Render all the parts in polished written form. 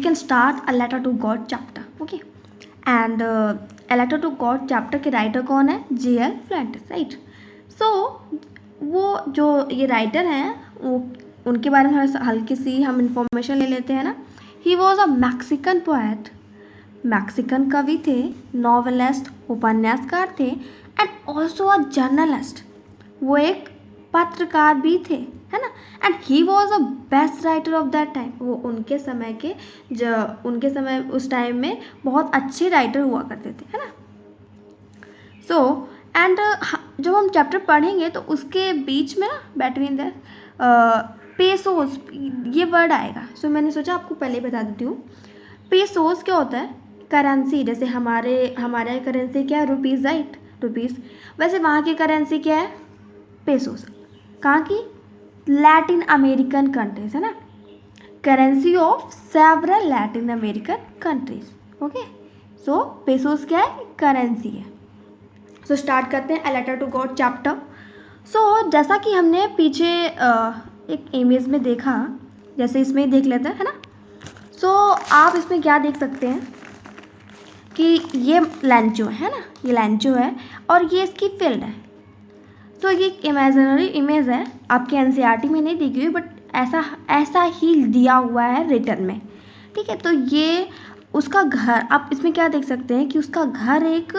Can start a letter to God chapter, okay. And a letter to God chapter के writer कौन है? J.L. Flanders, right. सो वो जो ये राइटर हैं वो उनके बारे में हल्की सी हम इंफॉर्मेशन ले लेते हैं ना। He was a Mexican poet, Mexican कवि थे, नॉवेलिस्ट, उपन्यासकार थे, एंड ऑल्सो अ जर्नलिस्ट, वो एक पत्रकार भी थे, है ना। And he was a best writer of that time, वो उनके समय के उनके समय उस टाइम में बहुत अच्छे राइटर हुआ करते थे, है ना। सो एंड जब हम चैप्टर पढ़ेंगे तो उसके बीच में ना बिटवीन द पेसोस ये वर्ड आएगा। सो मैंने सोचा आपको पहले बता देती हूँ। पेसोस क्या होता है? करेंसी। जैसे हमारे करेंसी क्या है? Rupees, right, rupees. वैसे वहाँ की करेंसी क्या है? पेसोस। कहाँ की? लैटिन अमेरिकन कंट्रीज, है ना। Currency of several Latin American countries, okay. So pesos क्या है? करेंसी है। सो स्टार्ट करते हैं a letter to God chapter. So जैसा कि हमने पीछे एक इमेज में देखा, जैसे इसमें ही देख लेते हैं, है ना। सो आप इसमें क्या देख सकते हैं कि ये लैंचो है ना, ये लैंचो है और ये इसकी फील्ड है। सो ये इमेजिनरी इमेज है, आपके एनसीईआरटी में नहीं दी गई, बट ऐसा ही दिया हुआ है रिटर्न में, ठीक है। तो ये उसका घर, आप इसमें क्या देख सकते हैं कि उसका घर एक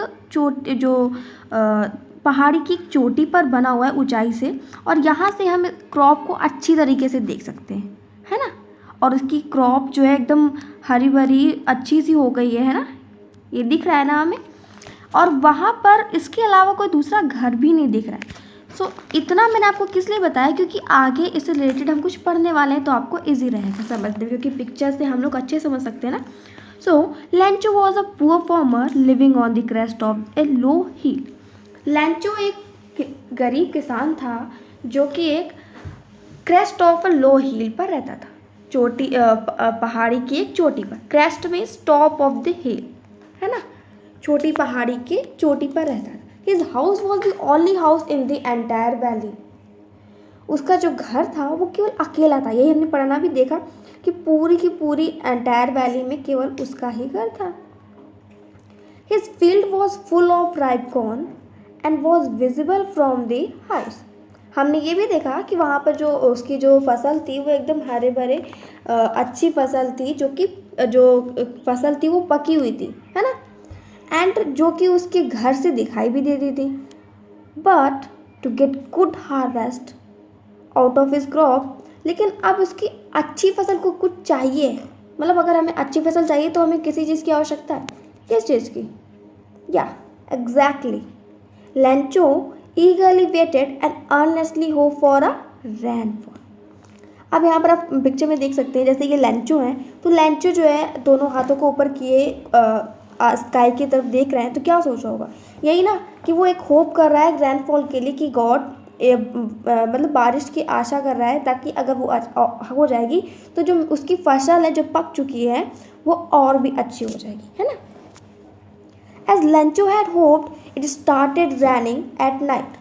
पहाड़ी की चोटी पर बना हुआ है ऊंचाई से, और यहाँ से हम क्रॉप को अच्छी तरीके से देख सकते हैं, है ना। और उसकी क्रॉप जो है एकदम हरी भरी अच्छी सी हो गई है ना, ये दिख रहा है ना हमें। और वहाँ पर इसके अलावा कोई दूसरा घर भी नहीं दिख रहा है। सो इतना मैंने आपको किस लिए बताया, क्योंकि आगे इससे रिलेटेड हम कुछ पढ़ने वाले हैं तो आपको इजी रहेगा समझने में, क्योंकि पिक्चर से हम लोग अच्छे समझ सकते हैं ना। So Lencho was a poor farmer living on the crest of a low hill. Lencho एक गरीब किसान था जो कि एक क्रेस्ट ऑफ अ लो हिल पर रहता था, चोटी पहाड़ी की एक चोटी पर। Crest means top of the हिल, है ना, छोटी पहाड़ी के चोटी पर रहता था। His house was the only house in the entire valley. उसका जो घर था वो केवल अकेला था। यही हमने पढ़ना भी देखा कि पूरी की पूरी एंटायर वैली में केवल उसका ही घर था। His field was full of ripe corn and was visible from the house. हमने ये भी देखा कि वहाँ पर जो उसकी जो फसल थी वो एकदम हरे भरे अच्छी फसल थी, जो फसल थी वो पकी हुई थी, है ना, एंड जो कि उसके घर से दिखाई भी देती थी। But to get good harvest out of his crop, लेकिन अब उसकी अच्छी फसल को कुछ चाहिए। मतलब अगर हमें अच्छी फसल चाहिए तो हमें किसी चीज़ की आवश्यकता है। किस चीज़ की? या exactly, लैंचो eagerly waited and earnestly hope for a rainfall। अब यहाँ पर आप पिक्चर में देख सकते हैं, जैसे ये लैंचो है, तो लैंचो जो है दोनों हाथों को ऊपर किए स्काई की तरफ देख रहे हैं, तो क्या सोचा होगा? यही ना कि वो एक होप कर रहा है रैनफॉल के लिए, कि गॉड मतलब बारिश की आशा कर रहा है, ताकि अगर वो हो जाएगी तो जो उसकी फसल है जो पक चुकी है वो और भी अच्छी हो जाएगी, है ना। As Lencho had hoped, it started raining at night।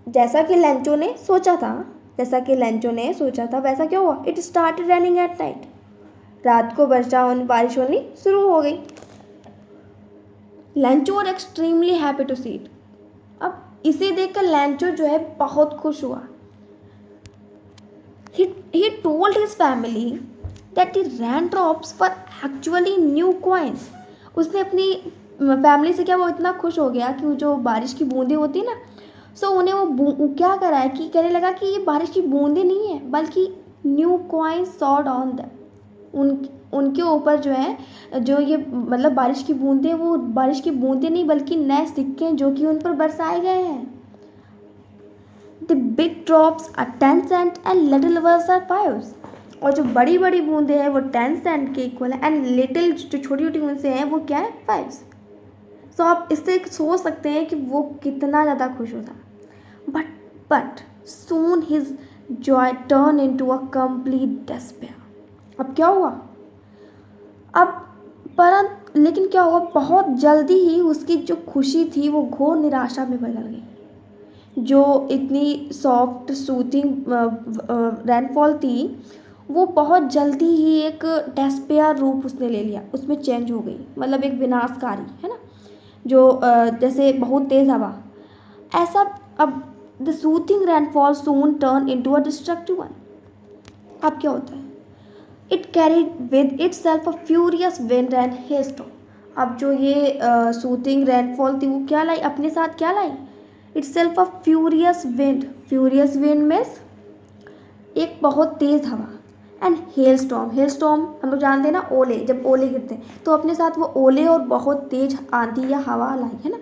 जैसा कि लेंचो ने सोचा था वैसा क्या हुआ? It started raining at night। रात को बारिश होनी शुरू हो गई। Lencho was extremely happy to see it। अब इसे देखकर लेंचो जो है बहुत खुश हुआ। He told his family that the raindrops were actually new coins। उसने अपनी फैमिली से वो इतना खुश हो गया कि वो जो बारिश की बूंदें होती ना, सो उन्हें वो क्या करा है कि कहने लगा कि ये बारिश की बूंदें नहीं है, बल्कि new coins sawed on them. उनके ऊपर जो है जो ये मतलब बारिश की बूंदें, वो बारिश की बूंदें नहीं बल्कि नए सिक्के जो कि उन पर बरसाए गए हैं। The big drops are 10 cent and little ones are 5। और जो बड़ी बड़ी बूंदें हैं वो 10 सेंट के इक्वल है, एंड लिटिल जो छोटी छोटी उनसे हैं वो क्या है? 5। सो आप इससे सोच सकते हैं कि वो कितना ज़्यादा खुश होता। But soon his Joy turn into a complete despair. अब क्या हुआ? लेकिन क्या हुआ? बहुत जल्दी ही उसकी जो खुशी थी वो घोर निराशा में बदल गई। जो इतनी सॉफ्ट सूथिंग रेनफॉल थी वो बहुत जल्दी ही एक डेस्पेयर रूप उसने ले लिया, उसमें चेंज हो गई, मतलब एक विनाशकारी, है ना, जो जैसे बहुत तेज़ हवा ऐसा। अब the soothing rainfall soon turn into a destructive one. अब क्या होता है, it carried with it self a furious wind and hailstorm. अब जो ये सूथिंग रेनफॉल थी वो क्या लाई अपने साथ, क्या लाई, itself a furious wind. Furious wind means एक बहुत तेज़ हवा, and hailstorm. Hailstorm हम लोग जानते हैं ना, ओले, जब ओले गिरते हैं तो अपने साथ वो ओले और बहुत तेज आंधी या हवा लाई, है ना।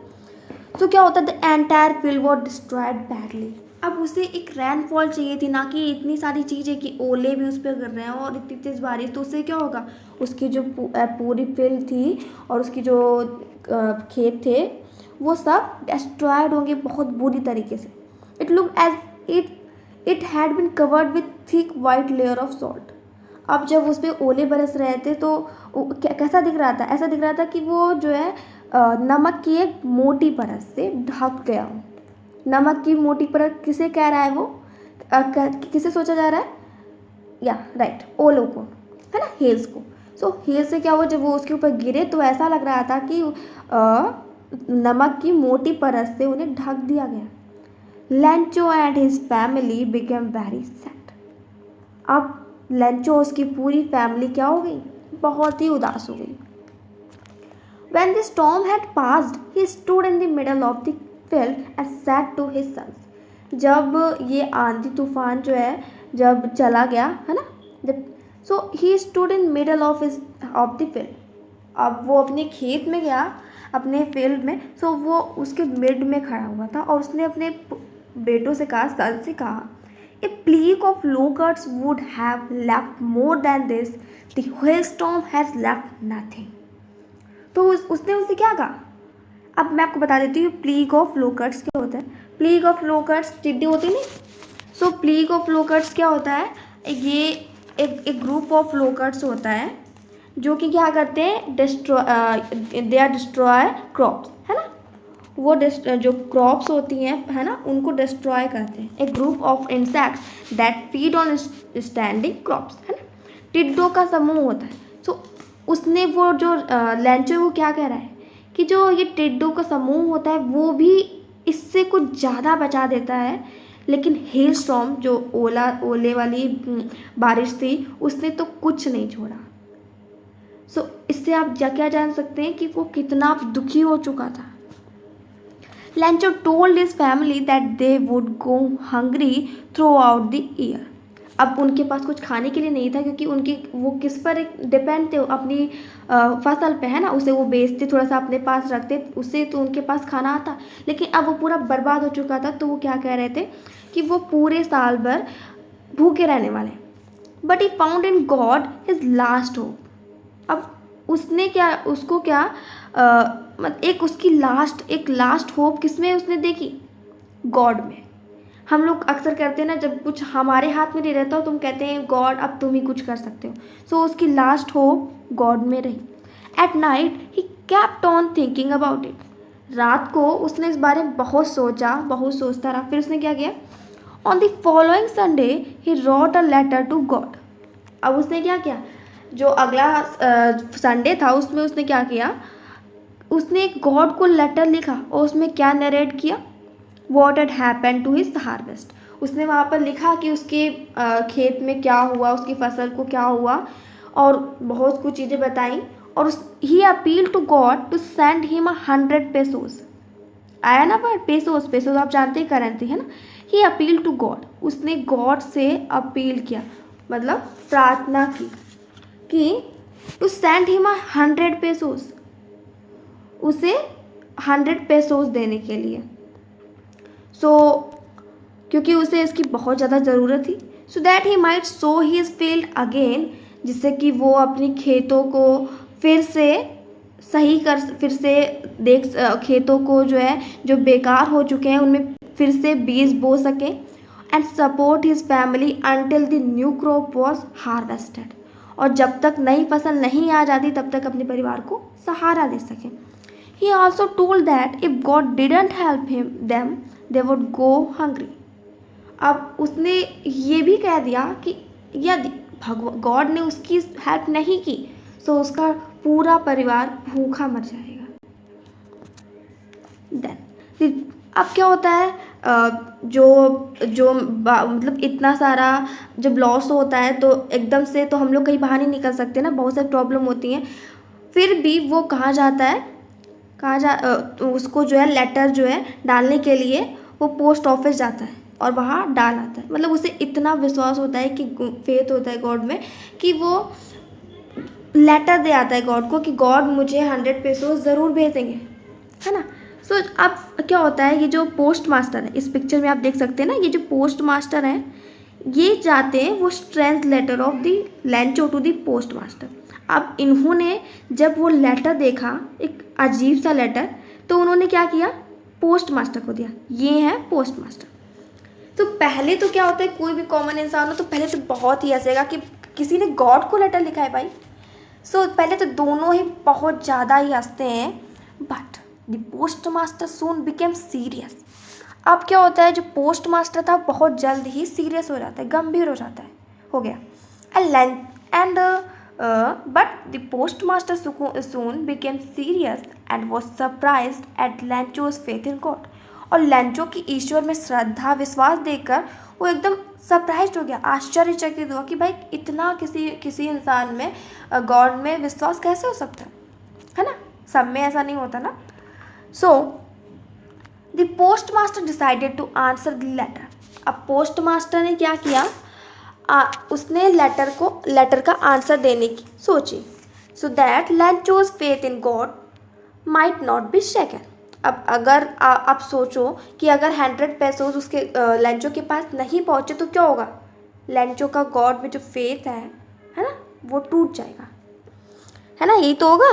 तो क्या होता है, the entire field was destroyed badly. अब उसे एक रेनफॉल चाहिए थी, ना कि इतनी सारी चीज़ें कि ओले भी उस पर गिर रहे हैं और इतनी तेज़ बारिश, तो उससे क्या होगा, उसकी जो पूरी फील्ड थी और उसकी जो खेत थे वो सब डिस्ट्रॉयड होंगे बहुत बुरी तरीके से। It look as it had been covered with thick white layer of salt. अब जब उस पर ओले बरस रहे थे तो कैसा दिख रहा था, ऐसा दिख रहा था कि वो जो है नमक की एक मोटी परत से ढक गया हो। नमक की मोटी परत किसे कह रहा है वो, किसे सोचा जा रहा है, या राइट, ओलों को, है ना, हेल्स को। सो हेल्स से क्या हुआ, जब वो उसके ऊपर गिरे तो ऐसा लग रहा था कि नमक की मोटी परत से उन्हें ढक दिया गया। Lencho and his family became very sad. अब लेंचो, उसकी पूरी फैमिली क्या हो गई, बहुत ही उदास हो गई। When the storm had passed, he stood in the middle of the field and said to his sons. जब ये आंधी तूफान जो है जब चला गया, है ना, जब so he stood in middle of the field. अब वो अपने खेत में गया, अपने फील्ड में, सो वो उसके मिड में खड़ा हुआ था और उसने अपने बेटों से कहा, सन से कहा, A plague of locusts would have left more than this. The hailstorm has left nothing. तो उसने उससे क्या कहा, अब मैं आपको बता देती हूँ प्लीग ऑफ लोकर्ट्स क्या होता है। प्लीग ऑफ लोकर्ट्स टिड्डे होते नहीं, सो प्लीग ऑफ लोकर्ट्स क्या होता है, ये एक ग्रुप ऑफ लोकर्ट्स होता है जो कि क्या करते हैं, दे आर डिस्ट्रॉय क्रॉप्स, है ना, वो जो क्रॉप्स होती हैं, है ना, उनको डिस्ट्रॉय करते हैं। A group of insects that feed on standing crops, है ना, टिड्डों का समूह होता है। सो उसने वो जो लेंचो वो क्या कह रहा है कि जो ये टिड्डों का समूह होता है वो भी इससे कुछ ज़्यादा बचा देता है, लेकिन हेल स्टॉर्म जो ओले वाली बारिश थी उसने तो कुछ नहीं छोड़ा। सो इससे आप क्या जान सकते हैं कि वो कितना दुखी हो चुका था। Lencho told his family that they would go hungry throughout the year. अब उनके पास कुछ खाने के लिए नहीं था, क्योंकि उनकी वो किस पर डिपेंड थे, अपनी फसल पे, है ना, उसे वो बेचते, थोड़ा सा अपने पास रखते, उससे तो उनके पास खाना आता। लेकिन अब वो पूरा बर्बाद हो चुका था, तो वो क्या कह रहे थे कि वो पूरे साल भर भूखे रहने वाले। But he found in God his last hope. अब उसने क्या, उसको क्या एक उसकी एक लास्ट होप किसमें उसने देखी, गॉड में। हम लोग अक्सर करते हैं ना, जब कुछ हमारे हाथ में नहीं रहता हो, तुम कहते हैं गॉड अब तुम ही कुछ कर सकते हो। सो उसकी लास्ट होप गॉड में रही। At night he kept on thinking about it. रात को उसने इस बारे में बहुत सोचता रहा। फिर उसने क्या किया, on the following Sunday he wrote a letter to God. अब उसने क्या किया, जो अगला संडे था उसमें उसने क्या किया, उसने एक गॉड को लेटर लिखा और उसमें क्या नरेट किया, what had happened to his harvest. उसने वहाँ पर लिखा कि उसके खेत में क्या हुआ, उसकी फसल को क्या हुआ, और बहुत कुछ चीज़ें बताई। और he appeal to God to send him 100 pesos. आया ना पर पेसोस आप जानते हैं करेंसी, है ना। ही अपील टू गॉड, उसने गॉड से अपील किया, मतलब प्रार्थना की कि टू सेंड हिम 100 पेसोस, उसे 100 पेसोस देने के लिए। क्योंकि उसे इसकी बहुत ज़्यादा ज़रूरत थी। So that he might so his field again, जिससे कि वो अपनी खेतों को फिर से सही कर, फिर से खेतों को जो है जो बेकार हो चुके हैं उनमें फिर से बीज बो सके। And support his family until the new crop was harvested, और जब तक नई फसल नहीं आ जाती तब तक अपने परिवार को सहारा दे सके। He also told that if God didn't help them, they would go hungry. अब उसने ये भी कह दिया कि यदि गॉड ने उसकी हेल्प नहीं की, सो उसका पूरा परिवार भूखा मर जाएगा। देन अब क्या होता है, जो जो मतलब इतना सारा जब लॉस होता है तो एकदम से तो हम लोग कहीं बाहर नहीं निकल सकते ना, बहुत सारी प्रॉब्लम होती हैं। फिर भी वो कहाँ जाता है, उसको जो है लेटर जो है डालने के लिए वो पोस्ट ऑफिस जाता है और वहाँ डाल आता है। मतलब उसे इतना विश्वास होता है कि फेथ होता है गॉड में कि वो लेटर दे आता है गॉड को कि गॉड मुझे 100 पेसोस ज़रूर भेजेंगे, है ना। सो अब क्या होता है, ये जो पोस्ट मास्टर है, इस पिक्चर में आप देख सकते हैं ना, ये जो पोस्ट मास्टर है ये जाते हैं वो स्ट्रेंथ letter of the Lencho to the postmaster. अब इन्होंने जब वो लेटर देखा, एक अजीब सा लेटर, तो उन्होंने क्या किया, पोस्ट मास्टर को दिया। ये है पोस्ट मास्टर। तो पहले तो क्या होता है, कोई भी कॉमन इंसान हो तो पहले तो बहुत ही हंसेगा कि किसी ने गॉड को लेटर लिखा है भाई। सो पहले तो दोनों ही बहुत ज़्यादा ही हंसते हैं, but the post master soon became serious. अब क्या होता है, जो पोस्ट मास्टर था बहुत जल्द ही सीरियस हो जाता है, गंभीर हो जाता है, हो गया। And but the postmaster soon became serious and was surprised at Lancho's faith in God। और लैंचो की ईश्वर में श्रद्धा विश्वास देखकर वो एकदम सरप्राइज हो गया, आश्चर्यचकित हुआ कि भाई इतना किसी इंसान में, गॉड में विश्वास कैसे हो सकता है ना। सब में ऐसा नहीं होता ना। So the postmaster decided to answer the letter. अब पोस्ट मास्टर ने क्या किया, उसने लेटर का आंसर देने की सोची, so that Lencho's faith in God might not be shaken. अब अगर आप सोचो कि अगर 100 पेसोस उसके लैंचो के पास नहीं पहुँचे तो क्या होगा, लैंचो का गॉड में जो फेथ है ना, वो टूट जाएगा, है ना, यही तो होगा,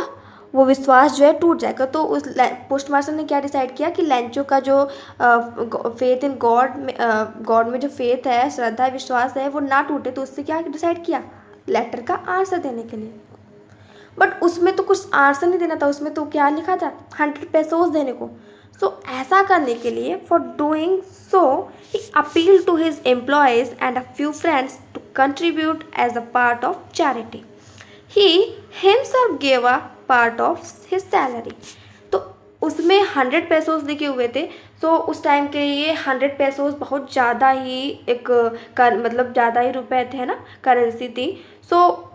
वो विश्वास जो है टूट जाएगा। तो उस पोस्ट मास्टर ने क्या डिसाइड किया कि लैंचो का जो फेथ इन गॉड में जो फेथ है, श्रद्धा विश्वास है, वो ना टूटे। तो उससे क्या डिसाइड किया, लेटर का आंसर देने के लिए। बट उसमें तो कुछ आंसर नहीं देना था, उसमें तो क्या लिखा था, 100 पेसोस देने को। सो ऐसा करने के लिए, for doing so he appeal to his employees and a few friends to contribute as a part of charity. He himself gave a part of his salary. तो उसमें 100 पेसोस लिखे हुए थे। सो उस टाइम के लिए 100 पेसोस बहुत ज़्यादा ही मतलब ज़्यादा ही रुपए थे, है ना, करेंसी थी। सो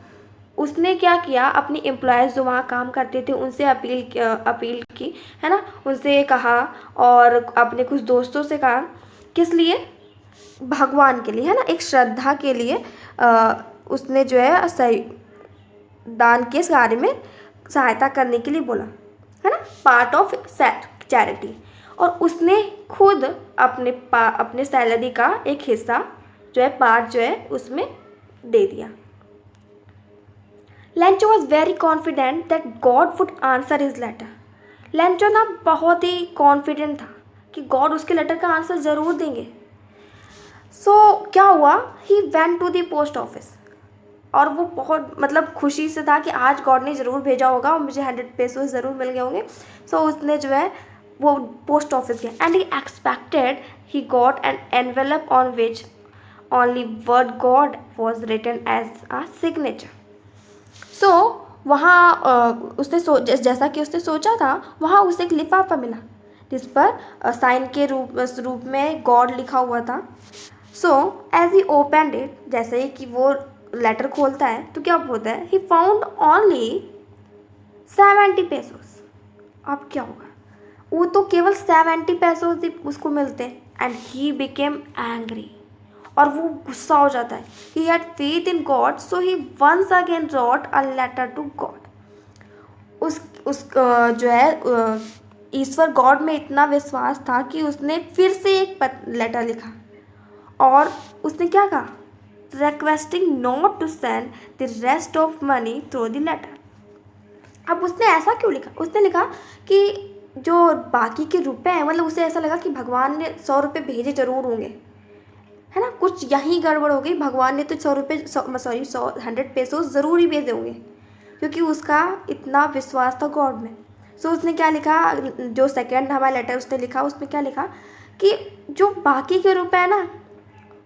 उसने क्या किया, अपनी एम्प्लॉयज़ जो वहाँ काम करते थे उनसे अपील की, है ना, उनसे कहा और अपने कुछ दोस्तों से कहा, किस लिए, भगवान के लिए, है ना, एक श्रद्धा के लिए उसने जो है सही दान के कार्य में सहायता करने के लिए बोला, है ना, पार्ट ऑफ चैरिटी। और उसने खुद अपने सैलरी का एक हिस्सा जो है, पार्ट जो है, उसमें दे दिया। Lencho was very confident that God would answer his letter. Lencho ना बहुत ही कॉन्फिडेंट था कि गॉड उसके लेटर का आंसर ज़रूर देंगे। सो क्या हुआ, he went to the post office. और वो बहुत मतलब खुशी से था कि आज गॉड ने ज़रूर भेजा होगा और मुझे 100 पेसोस ज़रूर मिल गए होंगे। सो उसने जो है वो पोस्ट ऑफिस गया and he expected he got an envelope on which only word God was written as a signature. So वहाँ उसने जैसा कि उसने सोचा था, वहाँ उसे एक लिफाफा मिला जिस पर साइन के रूप में गॉड लिखा हुआ था। So as he opened it, जैसे ही कि वो लेटर खोलता है तो क्या बोलता है, ही फाउंड ओनली 70 पेसोस। अब क्या होगा, वो तो केवल 70 पेसोस उसको मिलते हैं एंड ही बिकेम एंग्री। और वो गुस्सा हो जाता है। He had faith in God so he once again wrote a letter to God. उस जो है ईश्वर गॉड में इतना विश्वास था कि उसने फिर से एक लेटर लिखा और उसने क्या कहा, requesting not to send the rest of money through the letter। अब उसने ऐसा क्यों लिखा, उसने लिखा कि जो बाकी के रुपए हैं, मतलब उसे ऐसा लगा कि भगवान ने 100 रुपये भेजे जरूर होंगे, है ना, कुछ यहीं गड़बड़ हो गई, भगवान ने तो 100 पेसोस ज़रूर ही भेजे होंगे, क्योंकि उसका इतना विश्वास था गॉड में। सो उसने क्या लिखा, जो सेकेंड हमारा लेटर उसने लिखा, उसमें क्या लिखा कि जो बाकी के रुपए हैं ना,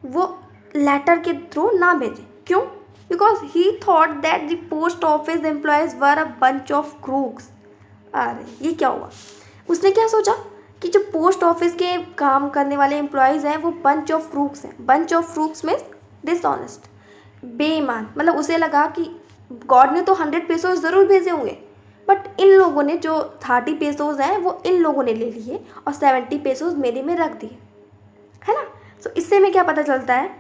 वो लेटर के थ्रू ना भेजें। क्यों, because he thought that the post office employees were a bunch of crooks. अरे ये क्या हुआ, उसने क्या सोचा कि जो पोस्ट ऑफिस के काम करने वाले एम्प्लॉयज़ हैं वो बंच ऑफ क्रूक्स हैं। Bunch of crooks means dishonest, बेईमान। मतलब उसे लगा कि गॉड ने तो 100 पेसोज ज़रूर भेजे होंगे, बट इन लोगों ने जो 30 पेसोज हैं वो इन लोगों ने ले लिए और 70 पेसोज मेरे में रख दिए, है ना। सो इससे हमें क्या पता चलता है,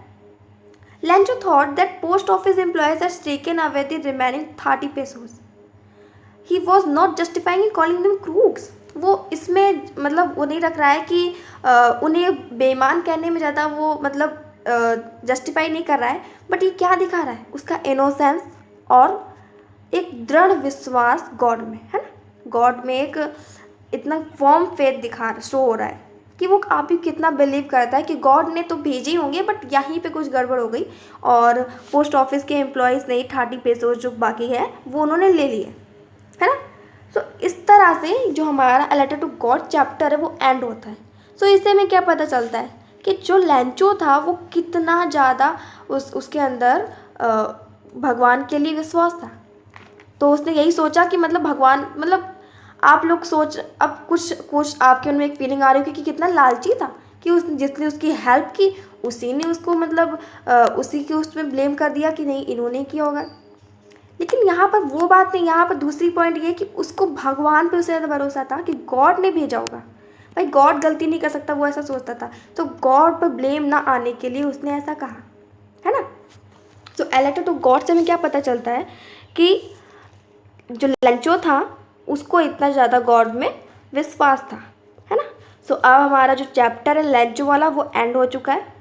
Lencho thought that post office employees has taken away the remaining 30 pesos. He was not justifying in calling them crooks. वो इसमें मतलब वो नहीं रख रहा है कि उन्हें बेईमान कहने में ज़्यादा वो मतलब जस्टिफाई नहीं कर रहा है, बट ये क्या दिखा रहा है, उसका इनोसेंस और एक दृढ़ विश्वास गॉड में, है ना। गॉड में एक इतना फॉर्म फेथ शो हो रहा है कि वो आप ही कितना बिलीव करता है कि गॉड ने तो भेजे ही होंगे, बट यहीं पे कुछ गड़बड़ हो गई और पोस्ट ऑफिस के एम्प्लॉयज़ ने 30 पेसोज जो बाकी है वो उन्होंने ले लिए, है ना। तो इस तरह से जो हमारा a letter to God chapter है वो एंड होता है। सो इससे हमें क्या पता चलता है कि जो लेंचो था वो कितना ज़्यादा उसके अंदर भगवान के लिए विश्वास था। तो उसने यही सोचा कि मतलब भगवान, मतलब आप लोग सोच, अब कुछ आपके उनमें एक फीलिंग आ रही होगी कि कितना लालची था कि जिसने उसकी हेल्प की उसी ने उसको मतलब उसी के उसमें ब्लेम कर दिया कि नहीं इन्होंने किया होगा। लेकिन यहाँ पर वो बात नहीं, यहाँ पर दूसरी पॉइंट ये कि उसको भगवान पे उससे ज़्यादा भरोसा था कि गॉड ने भेजा होगा। भाई गॉड गलती नहीं कर सकता, वो ऐसा सोचता था, तो गॉड पर ब्लेम ना आने के लिए उसने ऐसा कहा, है ना। तो अ लेटर टू गॉड से हमें क्या पता चलता है कि जो लेंचो था उसको इतना ज़्यादा गॉड में विश्वास था, है ना। सो अब हमारा जो चैप्टर है लेंचो वाला वो एंड हो चुका है।